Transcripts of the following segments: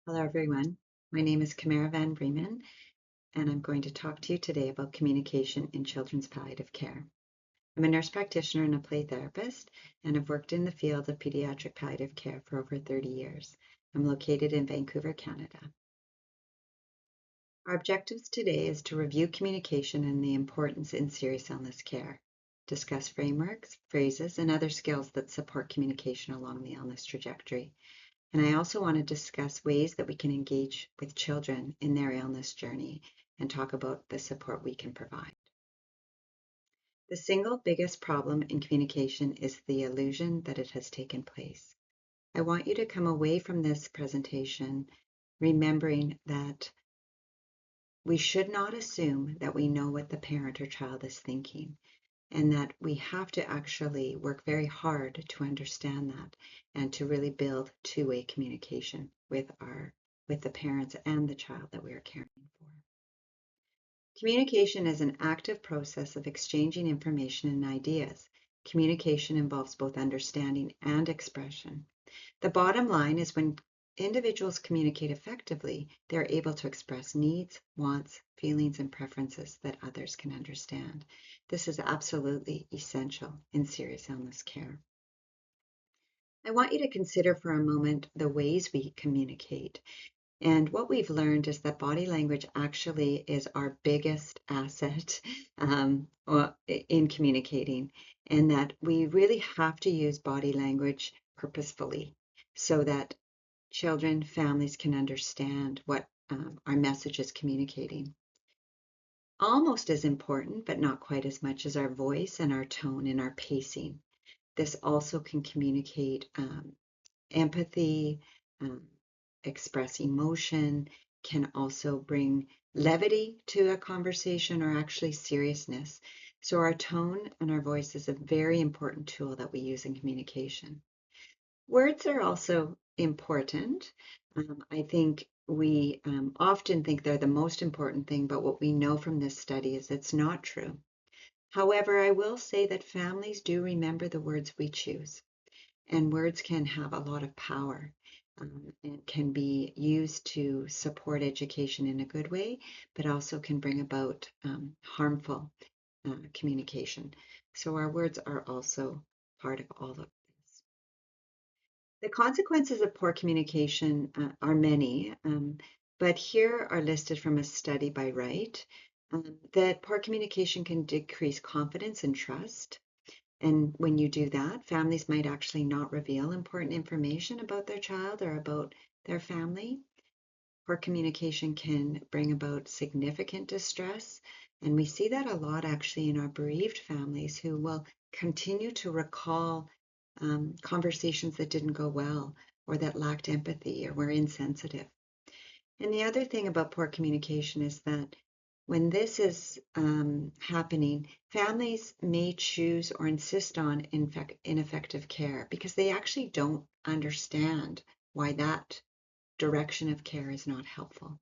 Hello, everyone. My name is Camara van Breemen, and I'm going to talk to you today about communication in children's palliative care. I'm a nurse practitioner and a play therapist, and I've worked in the field of pediatric palliative care for over 30 years. I'm located in Vancouver, Canada. Our objectives today is to review communication and the importance in serious illness care, discuss frameworks, phrases, and other skills that support communication along the illness trajectory. And I also want to discuss ways that we can engage with children in their illness journey and talk about the support we can provide. The single biggest problem in communication is the illusion that it has taken place. I want you to come away from this presentation remembering that we should not assume that we know what the parent or child is thinking, and that we have to actually work very hard to understand that and to really build two-way communication with the parents and the child that we are caring for. Communication is an active process of exchanging information and ideas. Communication involves both understanding and expression. The bottom line is when individuals communicate effectively, they're able to express needs, wants, feelings, and preferences that others can understand. This is absolutely essential in serious illness care. I want you to consider for a moment the ways we communicate. And what we've learned is that body language actually is our biggest asset in communicating, and that we really have to use body language purposefully so that children, families can understand what our message is communicating. Almost as important, but not quite as much, as our voice and our tone and our pacing. This also can communicate empathy, um, express emotion, can also bring levity to a conversation or actually seriousness. So our tone and our voice is a very important tool that we use in communication. Words are also important. I think we often think they're the most important thing, but what we know from this study is it's not true. However, I will say that families do remember the words we choose, and words can have a lot of power and can be used to support education in a good way, but also can bring about harmful communication. So our words are also part of all of this. The consequences of poor communication are many, but here are listed from a study by Wright that poor communication can decrease confidence and trust. And when you do that, families might actually not reveal important information about their child or about their family. Poor communication can bring about significant distress. And we see that a lot actually in our bereaved families who will continue to recall conversations that didn't go well or that lacked empathy or were insensitive. And the other thing about poor communication is that when this is happening, families may choose or insist on ineffective care because they actually don't understand why that direction of care is not helpful.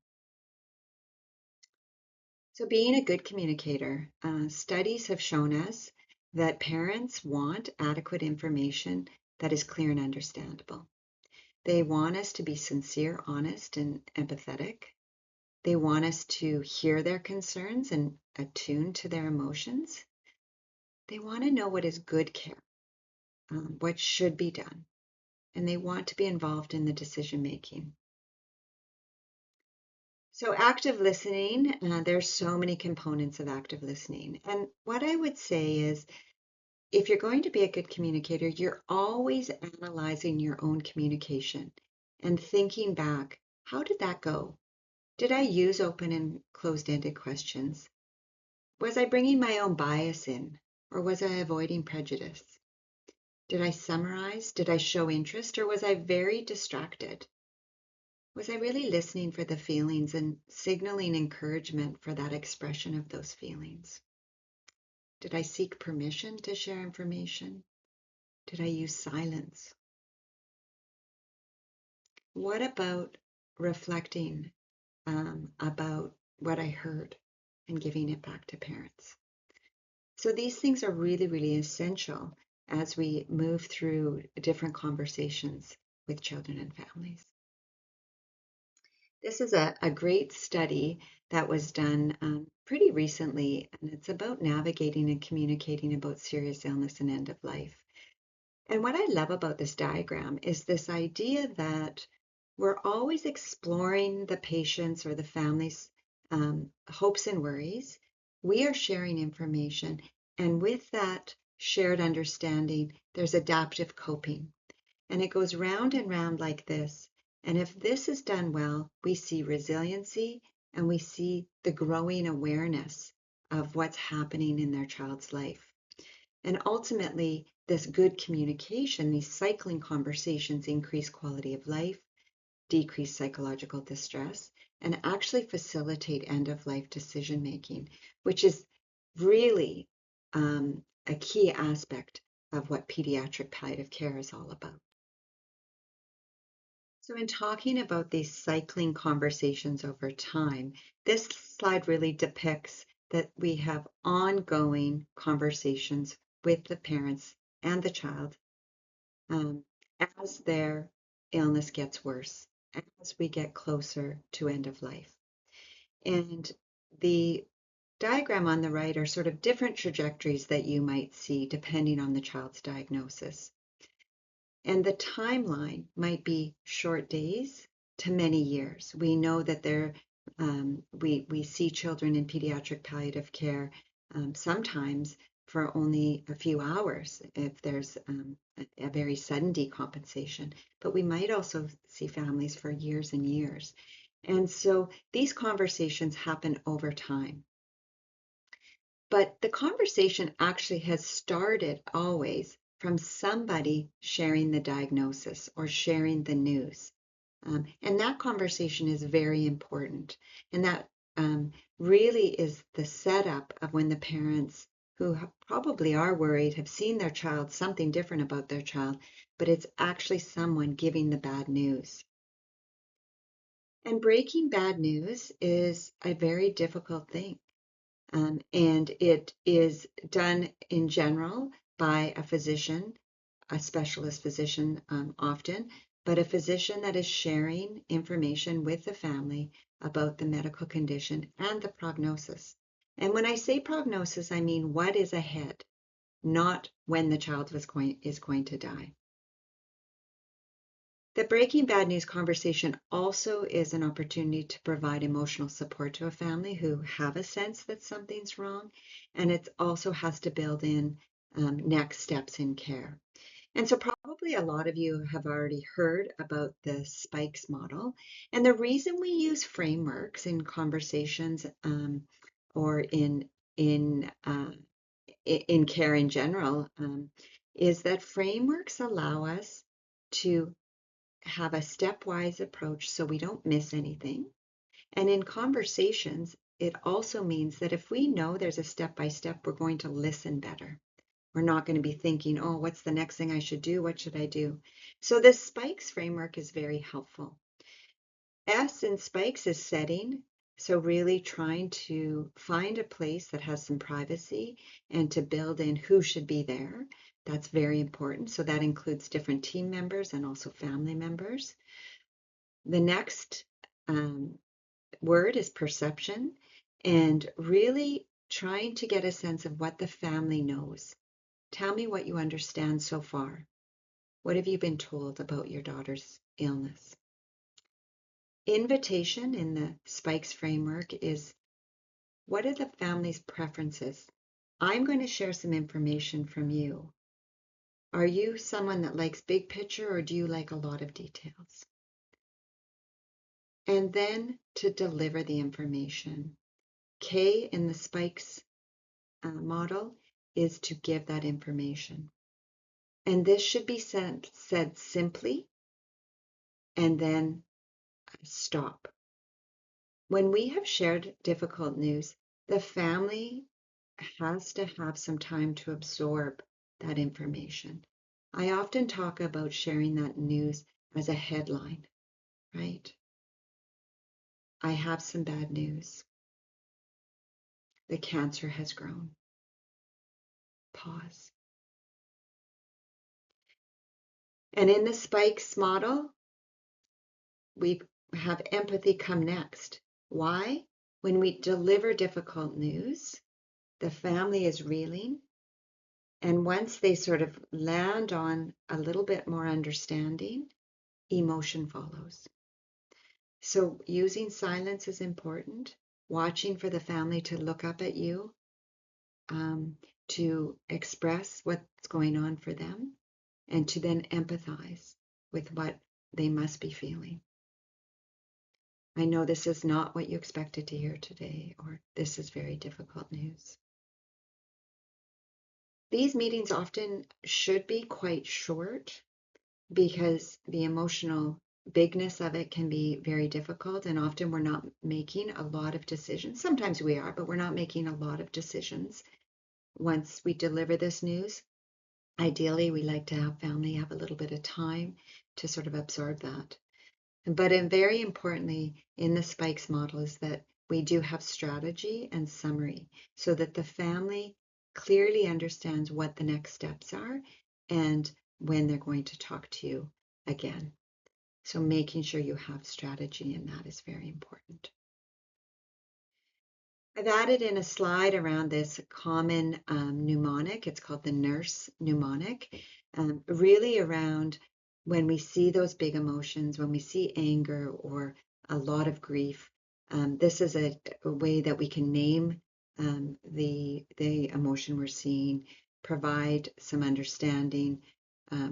So being a good communicator, studies have shown us that parents want adequate information that is clear and understandable. They want us to be sincere, honest, and empathetic. They want us to hear their concerns and attune to their emotions. They want to know what is good care, what should be done, and they want to be involved in the decision making. So active listening, there's so many components of active listening. And what I would say is, if you're going to be a good communicator, you're always analyzing your own communication and thinking back, how did that go? Did I use open and closed-ended questions? Was I bringing my own bias in, or was I avoiding prejudice? Did I summarize? Did I show interest, or was I very distracted? Was I really listening for the feelings and signaling encouragement for that expression of those feelings? Did I seek permission to share information? Did I use silence? What about reflecting about what I heard and giving it back to parents? So these things are really, really essential as we move through different conversations with children and families. This is a great study that was done pretty recently, and it's about navigating and communicating about serious illness and end of life. And what I love about this diagram is this idea that we're always exploring the patient's or the family's hopes and worries. We are sharing information, and with that shared understanding, there's adaptive coping. And it goes round and round like this. And if this is done well, we see resiliency and we see the growing awareness of what's happening in their child's life. And ultimately, this good communication, these cycling conversations increase quality of life, decrease psychological distress, and actually facilitate end-of-life decision making, which is really a key aspect of what pediatric palliative care is all about. So in talking about these cycling conversations over time, this slide really depicts that we have ongoing conversations with the parents and the child as their illness gets worse, as we get closer to end of life. And the diagram on the right are sort of different trajectories that you might see depending on the child's diagnosis. And the timeline might be short days to many years. We know that we see children in pediatric palliative care sometimes for only a few hours if there's a very sudden decompensation, but we might also see families for years and years. And so these conversations happen over time. But the conversation actually has started always from somebody sharing the diagnosis or sharing the news. And that conversation is very important. And that really is the setup of when the parents who probably are worried have seen their child, something different about their child, but it's actually someone giving the bad news. And breaking bad news is a very difficult thing. And it is done in general by a physician, a specialist physician often, but a physician that is sharing information with the family about the medical condition and the prognosis. And when I say prognosis, I mean what is ahead, not when the child is going to die. The breaking bad news conversation also is an opportunity to provide emotional support to a family who have a sense that something's wrong, and it also has to build in next steps in care. And so probably a lot of you have already heard about the spikes model. And the reason we use frameworks in conversations or in care in general is that frameworks allow us to have a stepwise approach so we don't miss anything. And in conversations, it also means that if we know there's a step by step, we're going to listen better. We're not going to be thinking, oh, what's the next thing I should do? What should I do? So this spikes framework is very helpful. S in spikes is setting. So really trying to find a place that has some privacy and to build in who should be there. That's very important. So that includes different team members and also family members. The next word is perception, and really trying to get a sense of what the family knows. Tell me what you understand so far. What have you been told about your daughter's illness? Invitation in the Spikes framework is, what are the family's preferences? I'm going to share some information from you. Are you someone that likes big picture or do you like a lot of details? And then to deliver the information. K in the Spikes model is to give that information. And this should be said simply and then stop. When we have shared difficult news, the family has to have some time to absorb that information. I often talk about sharing that news as a headline, right? I have some bad news. The cancer has grown. Pause. And in the spikes model, we have empathy come next. Why? When we deliver difficult news, the family is reeling. And once they sort of land on a little bit more understanding, emotion follows. So using silence is important, watching for the family to look up at you, to express what's going on for them, and to then empathize with what they must be feeling. I know this is not what you expected to hear today, or this is very difficult news. These meetings often should be quite short because the emotional bigness of it can be very difficult, and often we're not making a lot of decisions. Sometimes we are, but we're not making a lot of decisions once we deliver this news. Ideally, we like to have family have a little bit of time to sort of absorb that. But very importantly in the spikes model is that we do have strategy and summary so that the family clearly understands what the next steps are and when they're going to talk to you again. So making sure you have strategy in that is very important. I've added in a slide around this common mnemonic. It's called the nurse mnemonic, really around when we see those big emotions, when we see anger or a lot of grief. This is a way that we can name the emotion we're seeing, provide some understanding,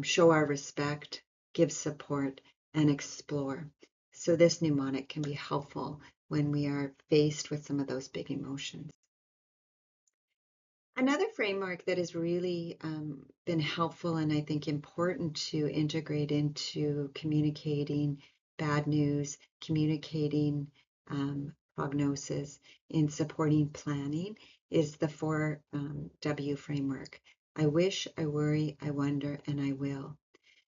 show our respect, give support, and explore. So this mnemonic can be helpful when we are faced with some of those big emotions. Another framework that has really been helpful and I think important to integrate into communicating bad news, communicating prognosis, in supporting planning is the 4W framework. I wish, I worry, I wonder, and I will.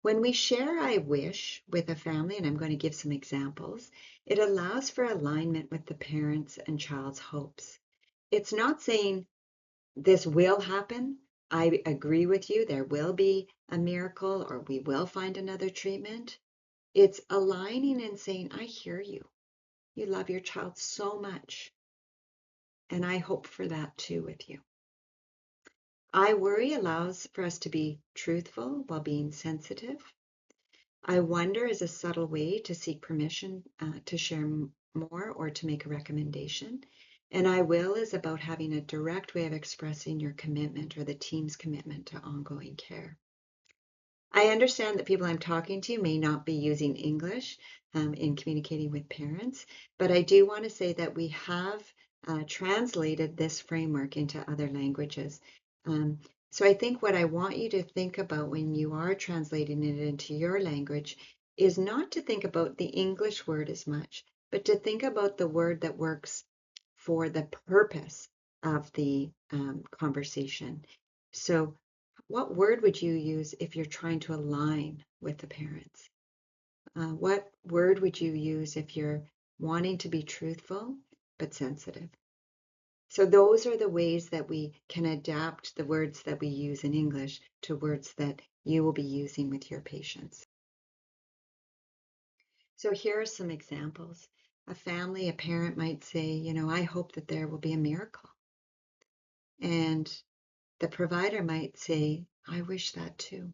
When we share I wish with a family, and I'm going to give some examples, it allows for alignment with the parents and child's hopes. It's not saying this will happen. I agree with you. There will be a miracle or we will find another treatment. It's aligning and saying, I hear you. You love your child so much. And I hope for that too with you. I worry allows for us to be truthful while being sensitive. I wonder is a subtle way to seek permission to share more or to make a recommendation. And I will is about having a direct way of expressing your commitment or the team's commitment to ongoing care. I understand that people I'm talking to may not be using English in communicating with parents, but I do want to say that we have translated this framework into other languages. So I think what I want you to think about when you are translating it into your language is not to think about the English word as much, but to think about the word that works for the purpose of the conversation. So what word would you use if you're trying to align with the parents? What word would you use if you're wanting to be truthful but sensitive? So those are the ways that we can adapt the words that we use in English to words that you will be using with your patients. So here are some examples. A family, a parent might say, you know, I hope that there will be a miracle. And the provider might say, I wish that too.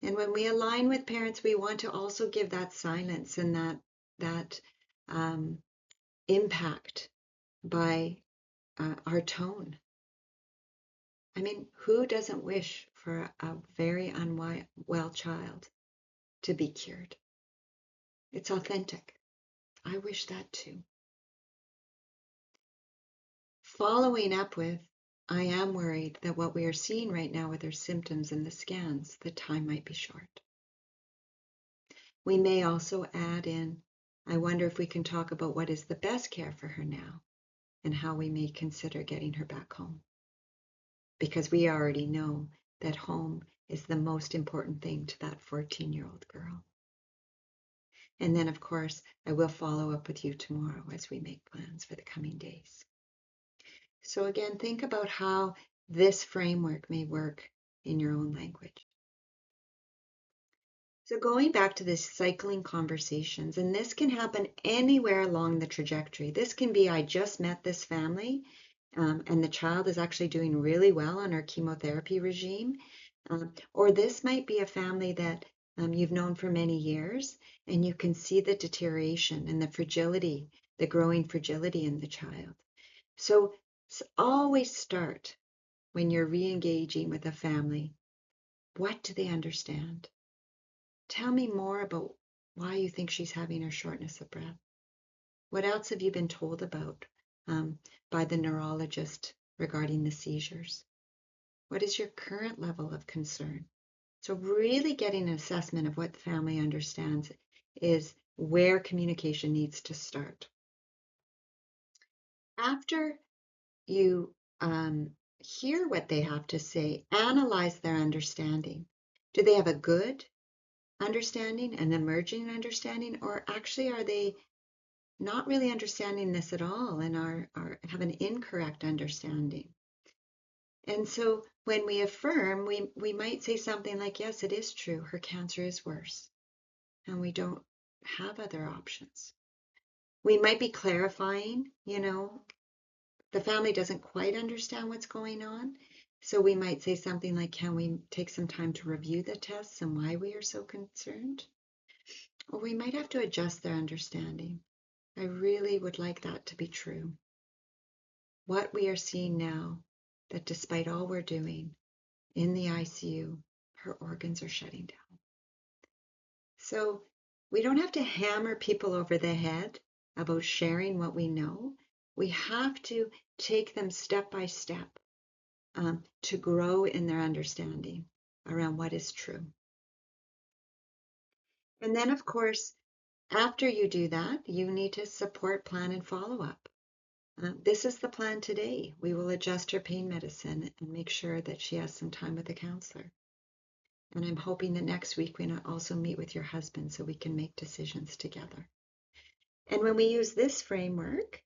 And when we align with parents, we want to also give that silence and that impact by our tone. I mean, who doesn't wish for a very unwell child to be cured? It's authentic. I wish that too. Following up with, I am worried that what we are seeing right now with her symptoms in the scans, the time might be short. We may also add in, I wonder if we can talk about what is the best care for her now and how we may consider getting her back home. Because we already know that home is the most important thing to that 14-year-old girl. And then, of course, I will follow up with you tomorrow as we make plans for the coming days. So again, think about how this framework may work in your own language. So going back to this cycling conversations, and this can happen anywhere along the trajectory. This can be, I just met this family, and the child is actually doing really well on our chemotherapy regime. Or this might be a family that you've known for many years, and you can see the deterioration and the fragility, the growing fragility in the child. So always start when you're re-engaging with a family. What do they understand? Tell me more about why you think she's having her shortness of breath. What else have you been told about by the neurologist regarding the seizures? What is your current level of concern? So really getting an assessment of what the family understands is where communication needs to start. After you hear what they have to say, analyze their understanding. Do they have a good understanding, an emerging understanding, or actually are they not really understanding this at all and have an incorrect understanding? And so when we affirm, we might say something like, yes, it is true, her cancer is worse, and we don't have other options. We might be clarifying, the family doesn't quite understand what's going on. So we might say something like, can we take some time to review the tests and why we are so concerned? Or we might have to adjust their understanding. I really would like that to be true. What we are seeing now, that despite all we're doing in the ICU, her organs are shutting down. So we don't have to hammer people over the head about sharing what we know. We have to take them step by step to grow in their understanding around what is true. And then, of course, after you do that, you need to support, plan, and follow up. This is the plan today. We will adjust her pain medicine and make sure that she has some time with a counselor. And I'm hoping that next week we also meet with your husband so we can make decisions together. And when we use this framework,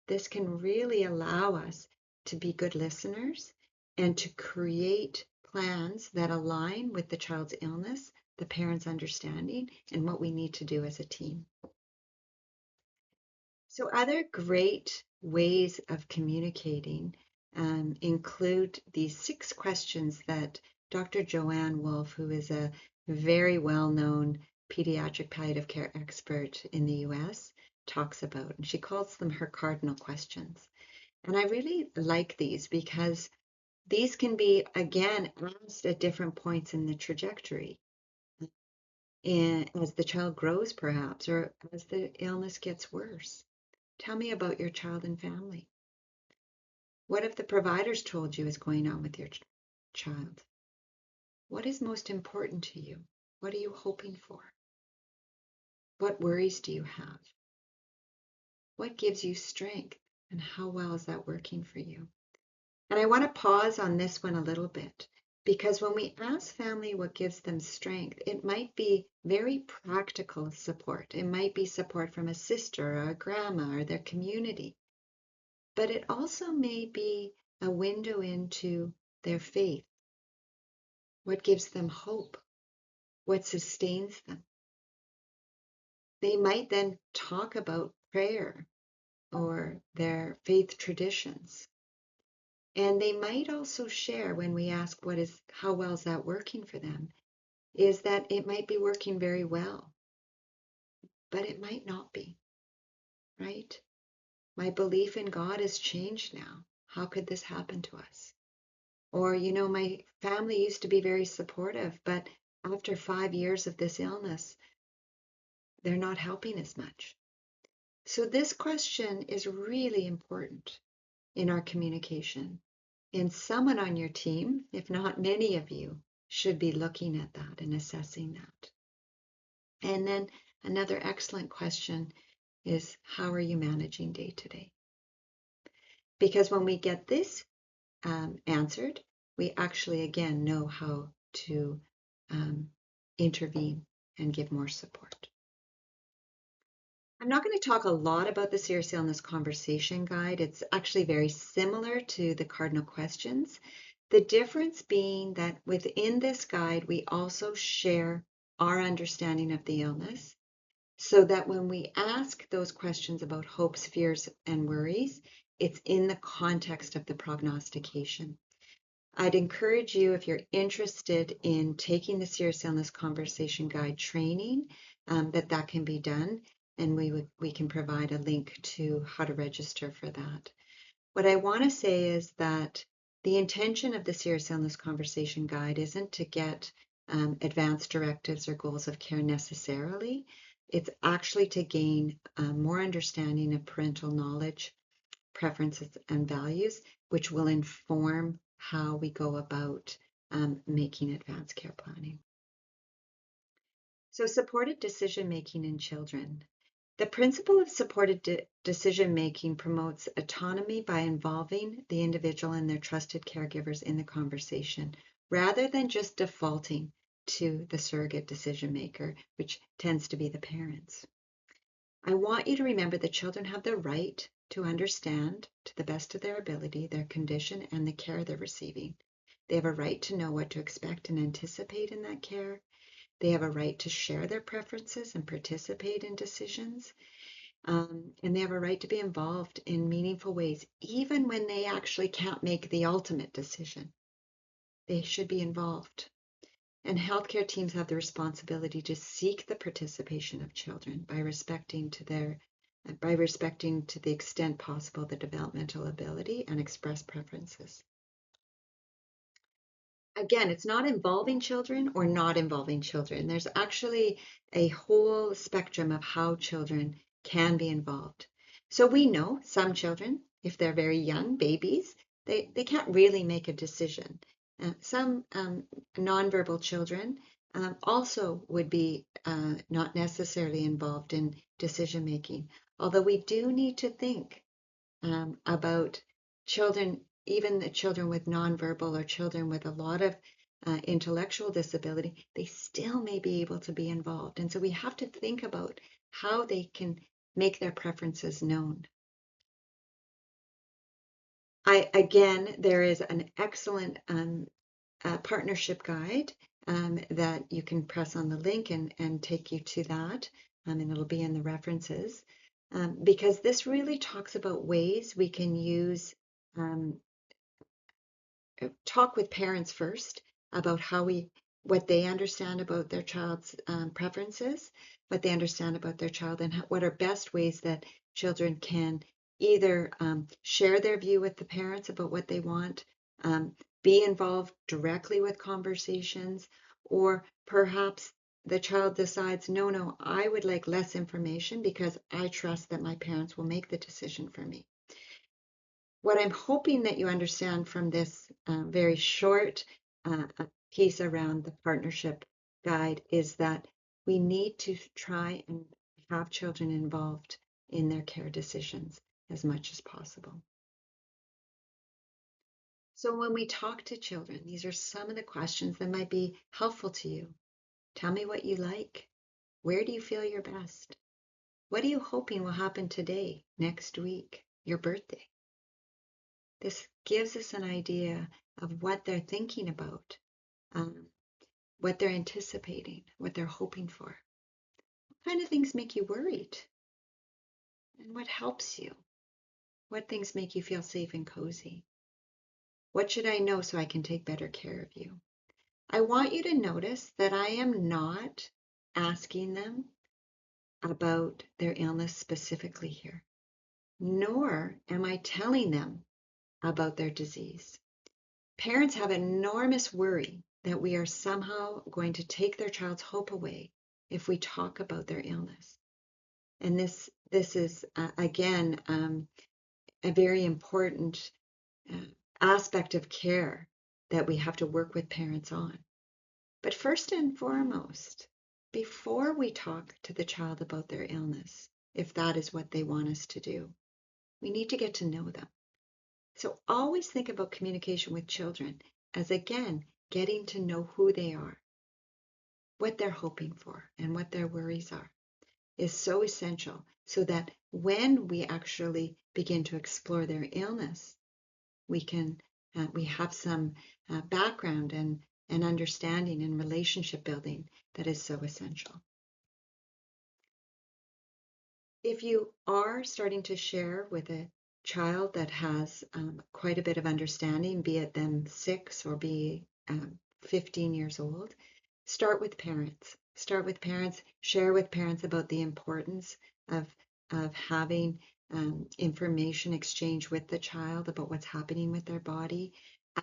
this can really allow us to be good listeners and to create plans that align with the child's illness, the parent's understanding, and what we need to do as a team. So other great ways of communicating include these 6 questions that Dr. Joanne Wolf, who is a very well-known pediatric palliative care expert in the US, talks about. And she calls them her cardinal questions. And I really like these because these can be, again, asked at different points in the trajectory. As the child grows, perhaps, or as the illness gets worse. Tell me about your child and family. What have the providers told you is going on with your child? What is most important to you? What are you hoping for? What worries do you have? What gives you strength? And how well is that working for you? And I want to pause on this one a little bit because when we ask family what gives them strength, it might be very practical support. It might be support from a sister or a grandma or their community. But it also may be a window into their faith, what gives them hope, what sustains them. They might then talk about prayer or their faith traditions. And they might also share when we ask how well is that working for them, is that it might be working very well, but it might not be, right? My belief in God has changed now. How could this happen to us? Or, my family used to be very supportive, but after 5 years of this illness, they're not helping as much. So this question is really important in our communication. And someone on your team, if not many of you, should be looking at that and assessing that. And then another excellent question is, how are you managing day to day? Because when we get this answered, we actually, again, know how to intervene and give more support. I'm not going to talk a lot about the Serious Illness Conversation Guide. It's actually very similar to the Cardinal Questions. The difference being that within this guide, we also share our understanding of the illness, so that when we ask those questions about hopes, fears, and worries, it's in the context of the prognostication. I'd encourage you, if you're interested in taking the Serious Illness Conversation Guide training, that can be done, and we can provide a link to how to register for that. What I want to say is that the intention of the Serious Illness Conversation Guide isn't to get advanced directives or goals of care necessarily. It's actually to gain more understanding of parental knowledge, preferences, and values, which will inform how we go about making advanced care planning. So, supported decision-making in children. The principle of supported decision-making promotes autonomy by involving the individual and their trusted caregivers in the conversation, rather than just defaulting to the surrogate decision maker, which tends to be the parents. I want you to remember that children have the right to understand, to the best of their ability, their condition and the care they're receiving. They have a right to know what to expect and anticipate in that care. They have a right to share their preferences and participate in decisions. And they have a right to be involved in meaningful ways, even when they actually can't make the ultimate decision. They should be involved. And healthcare teams have the responsibility to seek the participation of children by respecting to the extent possible the developmental ability and express preferences. Again, it's not involving children or not involving children. There's actually a whole spectrum of how children can be involved. So we know some children, if they're very young, babies, they can't really make a decision. Some nonverbal children also would be not necessarily involved in decision making, although we do need to think about children, even the children with nonverbal or children with a lot of intellectual disability, they still may be able to be involved. And so we have to think about how they can make their preferences known. Again, there is an excellent partnership guide that you can press on the link and take you to that, and it'll be in the references, because this really talks about ways we can use, talk with parents first about what they understand about their child's preferences, what they understand about their child, and what are best ways that children can either share their view with the parents about what they want, be involved directly with conversations, or perhaps the child decides, no, I would like less information because I trust that my parents will make the decision for me. What I'm hoping that you understand from this very short piece around the partnership guide is that we need to try and have children involved in their care decisions as much as possible. So when we talk to children, these are some of the questions that might be helpful to you. Tell me what you like. Where do you feel your best? What are you hoping will happen today, next week, your birthday? This gives us an idea of what they're thinking about, what they're anticipating, what they're hoping for. What kind of things make you worried? And what helps you? What things make you feel safe and cozy? What should I know so I can take better care of you? I want you to notice that I am not asking them about their illness specifically here, nor am I telling them about their disease. Parents have enormous worry that we are somehow going to take their child's hope away if we talk about their illness. And this is, again, a very important aspect of care that we have to work with parents on. But first and foremost, before we talk to the child about their illness, if that is what they want us to do, we need to get to know them. So always think about communication with children as, again, getting to know who they are, what they're hoping for, and what their worries are is so essential, so that when we actually begin to explore their illness, we have some background and and understanding and relationship building that is so essential. If you are starting to share with a child that has quite a bit of understanding, be it them 6 or be 15 years old, start with parents. Start with parents, share with parents about the importance of having information exchange with the child about what's happening with their body.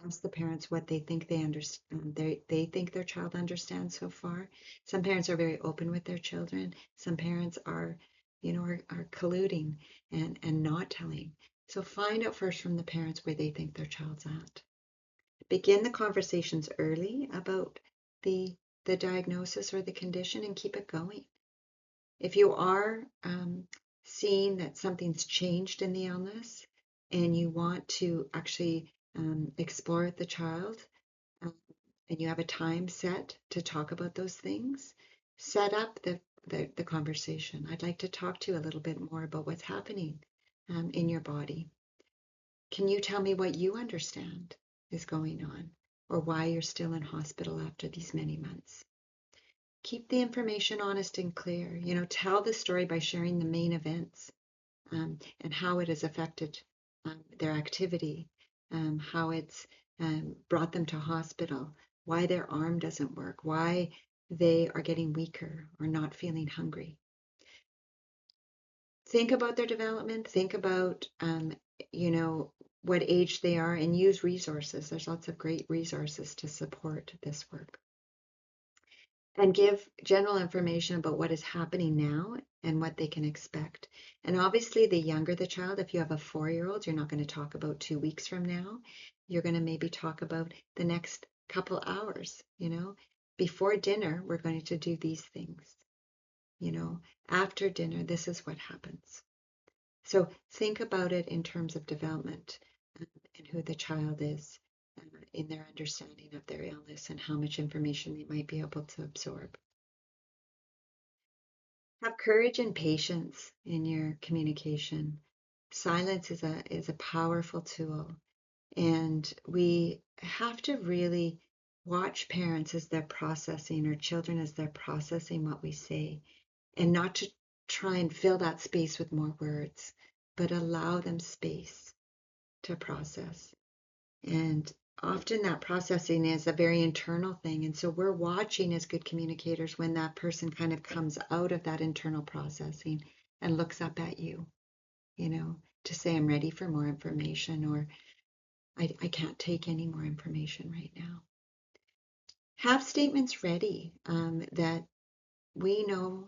Ask the parents what they think they understand. They think their child understands so far. Some parents are very open with their children. Some parents are, are colluding and not telling. So find out first from the parents where they think their child's at. Begin the conversations early about the diagnosis or the condition and keep it going. If you are seeing that something's changed in the illness and you want to actually explore with the child, and you have a time set to talk about those things, set up the conversation. I'd like to talk to you a little bit more about what's happening in your body. Can you tell me what you understand is going on, or why you're still in hospital after these many months? Keep the information honest and clear. Tell the story by sharing the main events and how it has affected their activity, how it's brought them to hospital, why their arm doesn't work, why they are getting weaker or not feeling hungry. Think about their development. Think about, what age they are, and use resources. There's lots of great resources to support this work. And give general information about what is happening now and what they can expect. And obviously, the younger the child, if you have a 4-year-old, you're not going to talk about 2 weeks from now. You're going to maybe talk about the next couple hours. Before dinner, we're going to do these things. After dinner, this is what happens. So think about it in terms of development and who the child is in their understanding of their illness and how much information they might be able to absorb. Have courage and patience in your communication. Silence is a powerful tool, and we have to really watch parents as they're processing, or children as they're processing what we say, and not to try and fill that space with more words, but allow them space to process. And often that processing is a very internal thing. And so we're watching as good communicators when that person kind of comes out of that internal processing and looks up at you, to say, I'm ready for more information, or I can't take any more information right now. Have statements ready that we know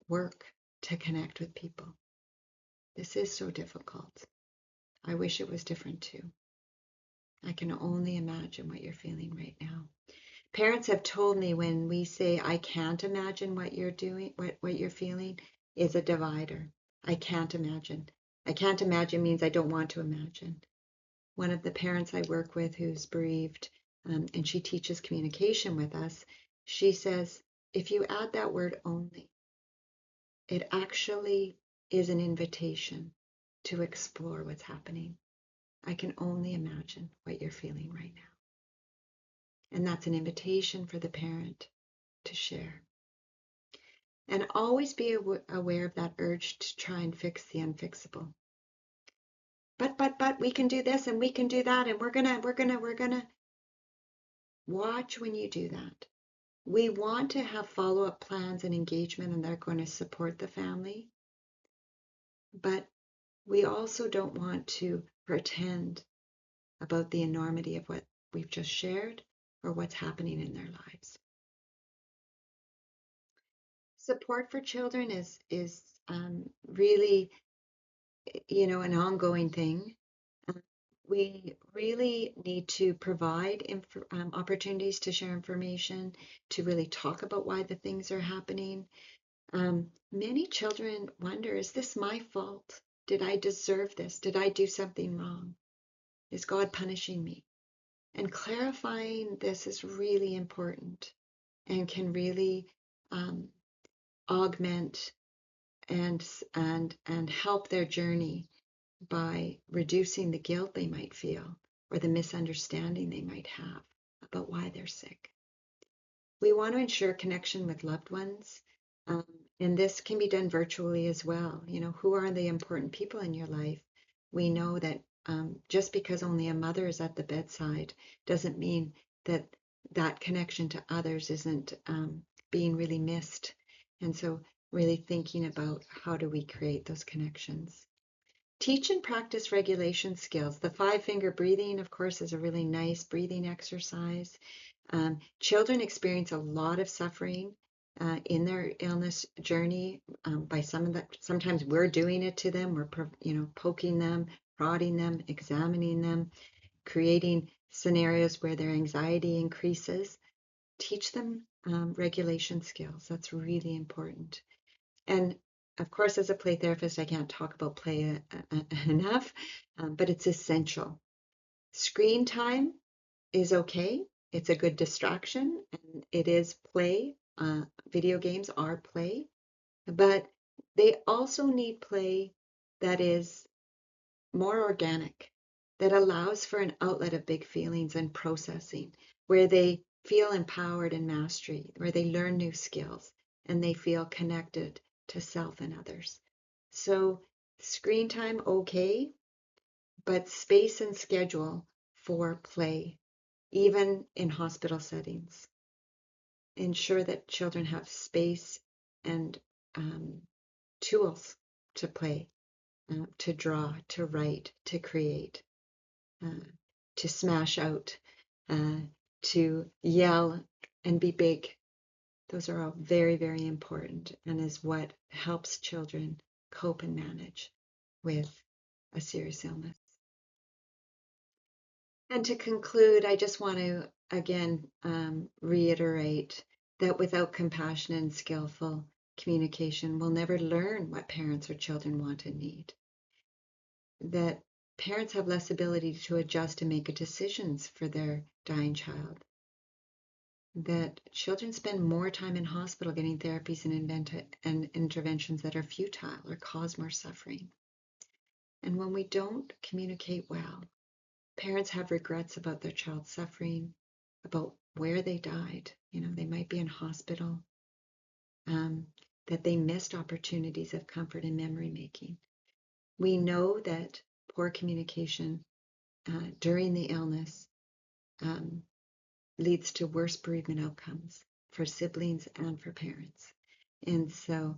work to connect with people. This is so difficult. I wish it was different too. I can only imagine what you're feeling right now. Parents have told me when we say, I can't imagine what you're doing, what you're feeling, is a divider. I can't imagine. I can't imagine means I don't want to imagine. One of the parents I work with who's bereaved, and she teaches communication with us, she says, if you add that word only, it actually is an invitation to explore what's happening. I can only imagine what you're feeling right now. And that's an invitation for the parent to share. And always be aware of that urge to try and fix the unfixable. But we can do this and we can do that, and we're gonna watch when you do that. We want to have follow-up plans and engagement, and they're going to support the family. But we also don't want to pretend about the enormity of what we've just shared or what's happening in their lives. Support for children is really, an ongoing thing. We really need to provide opportunities to share information, to really talk about why the things are happening. Many children wonder, is this my fault? Did I deserve this? Did I do something wrong? Is God punishing me? And clarifying this is really important and can really augment and help their journey by reducing the guilt they might feel or the misunderstanding they might have about why they're sick. We want to ensure connection with loved ones. Um, and this can be done virtually as well. You know, who are the important people in your life? We know that just because only a mother is at the bedside doesn't mean that that connection to others isn't being really missed. And so really thinking about how do we create those connections. Teach and practice regulation skills. The 5-finger breathing, of course, is a really nice breathing exercise. Children experience a lot of suffering in their illness journey by some of the, sometimes we're doing it to them. We're, poking them, prodding them, examining them, creating scenarios where their anxiety increases. Teach them regulation skills. That's really important. And of course, as a play therapist, I can't talk about play enough, but it's essential. Screen time is okay. It's a good distraction, and it is play. Video games are play, but they also need play that is more organic, that allows for an outlet of big feelings and processing, where they feel empowered and mastery, where they learn new skills and they feel connected to self and others. So screen time, okay, but space and schedule for play, even in hospital settings. Ensure that children have space and tools to play, to draw, to write, to create, uh, to smash out, uh, to yell and be big. Those are all very, very important and is what helps children cope and manage with a serious illness. And to conclude, I just want to again reiterate that without compassion and skillful communication, we'll never learn what parents or children want and need. That parents have less ability to adjust and make decisions for their dying child. That children spend more time in hospital getting therapies and interventions that are futile or cause more suffering. And when we don't communicate well, parents have regrets about their child's suffering, about where they died. You know, they might be in hospital, that they missed opportunities of comfort and memory making. We know that poor communication during the illness leads to worse bereavement outcomes for siblings and for parents. And so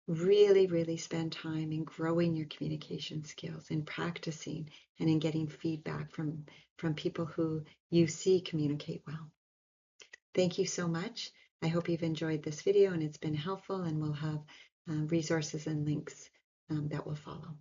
really, really spend time in growing your communication skills, in practicing, and in getting feedback from people who you see communicate well. Thank you so much. I hope you've enjoyed this video and it's been helpful, and we'll have resources and links that will follow.